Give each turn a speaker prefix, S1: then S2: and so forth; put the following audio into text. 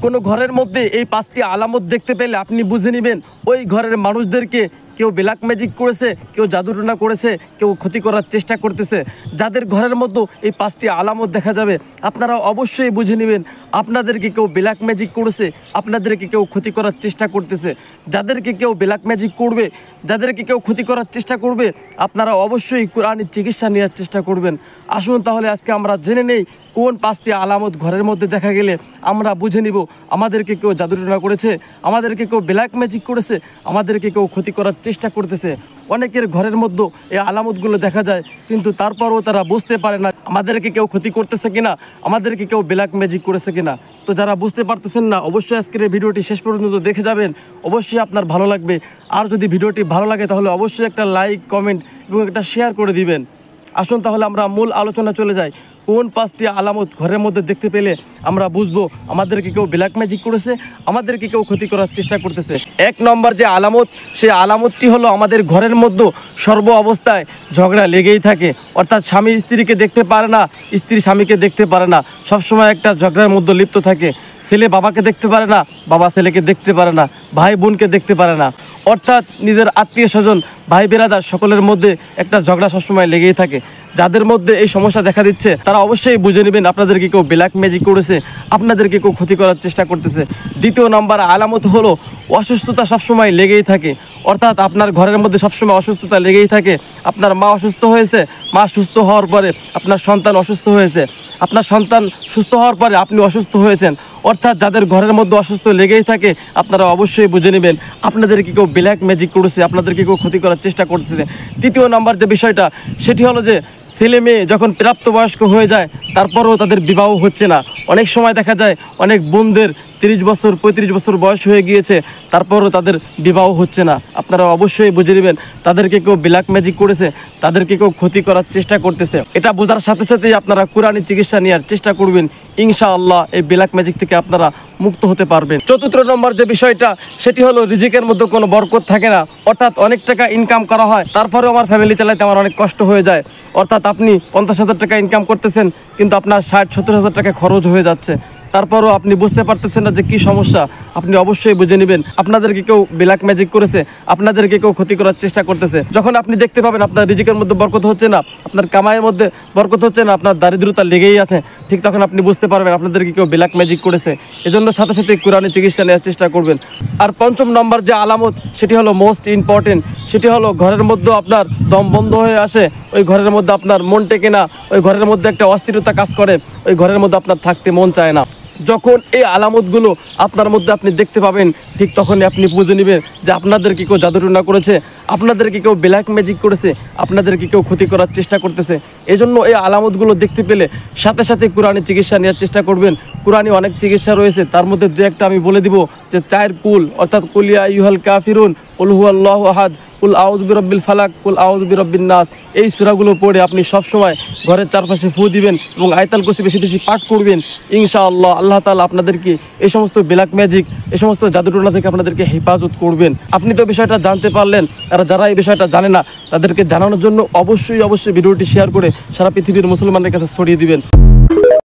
S1: কোনো ঘরের মধ্যে এই 5টি আলামত দেখতে পেলে আপনি বুঝে নেবেন ওই ঘরের মানুষদেরকে কেউ ব্ল্যাক ম্যাজিক করেছে, কেউ জাদুটোনা করেছে, কেউ ক্ষতি করার চেষ্টা করতেছে। যাদের ঘরের মধ্যে এই 5টি আলামত দেখা যাবে আপনারা অবশ্যই বুঝে নেবেন আপনাদেরকে কেউ ব্ল্যাক ম্যাজিক করেছে, আপনাদেরকে কেউ ক্ষতি করার চেষ্টা করতেছে। যাদেরকে কেউ ব্ল্যাক ম্যাজিক করবে, যাদেরকে কেউ ক্ষতি করার চেষ্টা করবে, আপনারা অবশ্যই কোরআনের চিকিৎসা নেওয়ার চেষ্টা করবেন। আসুন তাহলে আজকে আমরা জেনে নেই কোন 5টি আলামত ঘরের মধ্যে দেখা গেলে আমরা বুঝে নিব আমাদেরকে কেউ জাদুটোনা করেছে, আমাদেরকে কেউ ব্ল্যাক ম্যাজিক করেছে, আমাদেরকে কেউ ক্ষতি করার চেষ্টা করতেছে। অনেকের ঘরের মধ্যে এই আলামতগুলো দেখা যায়, কিন্তু তারপরও তারা বুঝতে পারে না আমাদেরকে কেউ ক্ষতি করতেছে কিনা, আমাদেরকে কেউ ব্ল্যাক ম্যাজিক করেছে কিনা। তো যারা বুঝতে পারতেছেন না অবশ্যই আজকের এই ভিডিওটি শেষ পর্যন্ত দেখে যাবেন, অবশ্যই আপনার ভালো লাগবে। আর যদি ভিডিওটি ভালো লাগে তাহলে অবশ্যই একটা লাইক, কমেন্ট এবং একটা শেয়ার করে দিবেন। আসুন তাহলে আমরা মূল আলোচনা চলে যাই। কোন 5টি আলামত ঘরের মধ্যে দেখতে পেলে আমরা বুঝবো আমাদেরকে কেউ ব্ল্যাক ম্যাজিক করেছে, আমাদেরকে কেউ ক্ষতি করার চেষ্টা করতেছে। 1 নম্বর যে আলামত, সেই আলামতটি হলো আমাদের ঘরের মধ্যে সর্ব অবস্থায় ঝগড়া লেগেই থাকে। অর্থাৎ স্বামী স্ত্রীকে দেখতে পারে না, স্ত্রী স্বামীকে দেখতে পারে না, সবসময় একটা ঝগড়ার মধ্যে লিপ্ত থাকে। ছেলে বাবাকে দেখতে পারে না, বাবা ছেলেকে দেখতে পারে না, ভাই বোনকে দেখতে পারে না। অর্থাৎ নিজের আত্মীয় স্বজন, ভাই বেরাদার সকলের মধ্যে একটা ঝগড়া সবসময় লেগেই থাকে। যাদের মধ্যে এই সমস্যা দেখা দিচ্ছে তারা অবশ্যই বুঝে নেবেন আপনাদেরকে কেউ ব্ল্যাক ম্যাজিক করেছে, আপনাদেরকে কেউ ক্ষতি করার চেষ্টা করতেছে। 2 নম্বর আলামত হলো অসুস্থতা সবসময় লেগেই থাকে। অর্থাৎ আপনার ঘরের মধ্যে সবসময় অসুস্থতা লেগেই থাকে। আপনার মা অসুস্থ হয়েছে, মা সুস্থ হওয়ার পরে আপনার সন্তান অসুস্থ হয়েছে, আপনার সন্তান সুস্থ হওয়ার পরে আপনি অসুস্থ হয়েছেন। অর্থাৎ যাদের ঘরের মধ্যে অসুস্থ লেগেই থাকে আপনারা অবশ্যই বুঝে নেবেন আপনাদেরকে কেউ ব্ল্যাক ম্যাজিক করেছে, আপনাদেরকে কেউ ক্ষতি করার চেষ্টা করতেছে। 3 নম্বর যে বিষয়টা সেটি হলো যে ছেলে মেয়ে যখন প্রাপ্তবয়স্ক হয়ে যায় তারপরেও তাদের বিবাহ হচ্ছে না। অনেক সময় দেখা যায় অনেক বোনদের 30 বছর 35 বছর বয়স হয়ে গিয়েছে, তারপরও তাদের বিবাহ হচ্ছে না। আপনারা অবশ্যই বুঝে নেবেন তাদেরকে কেউ ব্ল্যাক ম্যাজিক করেছে, তাদেরকে কেউ ক্ষতি করার চেষ্টা করতেছে। এটা বোঝার সাথে সাথেই আপনারা কোরআনি চিকিৎসা নেওয়ার চেষ্টা করবেন। ইনশাআল্লাহ এই ব্ল্যাক ম্যাজিক থেকে আপনারা মুক্ত হতে পারবেন। 4 নম্বর যে বিষয়টা সেটি হলো রিজিকের মধ্যে কোনো বরকত থাকে না। অর্থাৎ অনেক টাকা ইনকাম করা হয়, তারপরেও আমার ফ্যামিলি চালাইতে আমার অনেক কষ্ট হয়ে যায়। অর্থাৎ আপনি 50,000 টাকা ইনকাম করতেছেন, কিন্তু আপনার 60-70,000 টাকা খরচ হয়ে যাচ্ছে, তারপরও আপনি বুঝতে পারতেছেন না যে কি সমস্যা। আপনি অবশ্যই বুঝে নেবেন আপনাদেরকে কেউ ব্ল্যাক ম্যাজিক করেছে, আপনাদেরকে কেউ ক্ষতি করার চেষ্টা করতেছে। যখন আপনি দেখতে পাবেন আপনার রিজিকের মধ্যে বরকত হচ্ছে না, আপনার কামাইয়ের মধ্যে বরকত হচ্ছে না, আপনার দারিদ্রতা লেগেই আছে, ঠিক তখন আপনি বুঝতে পারবেন আপনাদেরকে কেউ ব্ল্যাক ম্যাজিক করেছে। এজন্য সাথে সাথে কোরআনি চিকিৎসা নেওয়ার চেষ্টা করবেন। আর 5 নম্বর যে আলামত সেটি হলো মোস্ট ইম্পর্টেন্ট, সেটি হলো ঘরের মধ্যে আপনার দম বন্ধ হয়ে আসে, ওই ঘরের মধ্যে আপনার মন টেকে না, ওই ঘরের মধ্যে একটা অস্থিরতা কাজ করে, ওই ঘরের মধ্যে আপনার থাকতে মন চায় না। যখন এই আলামতগুলো আপনার মধ্যে আপনি দেখতে পাবেন ঠিক তখনই আপনি বুঝে নেবেন যে আপনাদেরকে কেউ জাদুটোনা করেছে, আপনাদেরকে কেউ ব্ল্যাক ম্যাজিক করেছে, আপনাদেরকে কেউ ক্ষতি করার চেষ্টা করতেছে। এজন্য এই আলামতগুলো দেখতে পেলে সাথে সাথে কোরআনি চিকিৎসা নেওয়ার চেষ্টা করবেন। কোরআনি অনেক চিকিৎসা রয়েছে, তার মধ্যে 2-1টা আমি বলে দিব যে 4 কুল, অর্থাৎ কুল ইয়া আইয়ুহাল কাফিরুন, কুল হুয়াল্লাহু আহাদ, কুল আউযু বিরাব্বিল ফালাক, কুল আউযু বিরাব্বিন নাস। এই সূরাগুলো পড়ে আপনি সবসময় ঘরের চারপাশে ফু দিবেন এবং আয়াতুল কুরসি বেশি বেশি পাঠ করবেন। ইনশাআল্লাহ আল্লাহ তাআলা আপনাদেরকে এই সমস্ত ব্ল্যাক ম্যাজিক, এই সমস্ত জাদুটোনা থেকে আপনাদেরকে হেফাজত করবেন। আপনি তো বিষয়টা জানতে পারলেন, আর যারা এই বিষয়টা জানে না তাদেরকে জানানোর জন্য অবশ্যই ভিডিওটি শেয়ার করে সারা পৃথিবীর মুসলমানদের কাছে ছড়িয়ে দিবেন।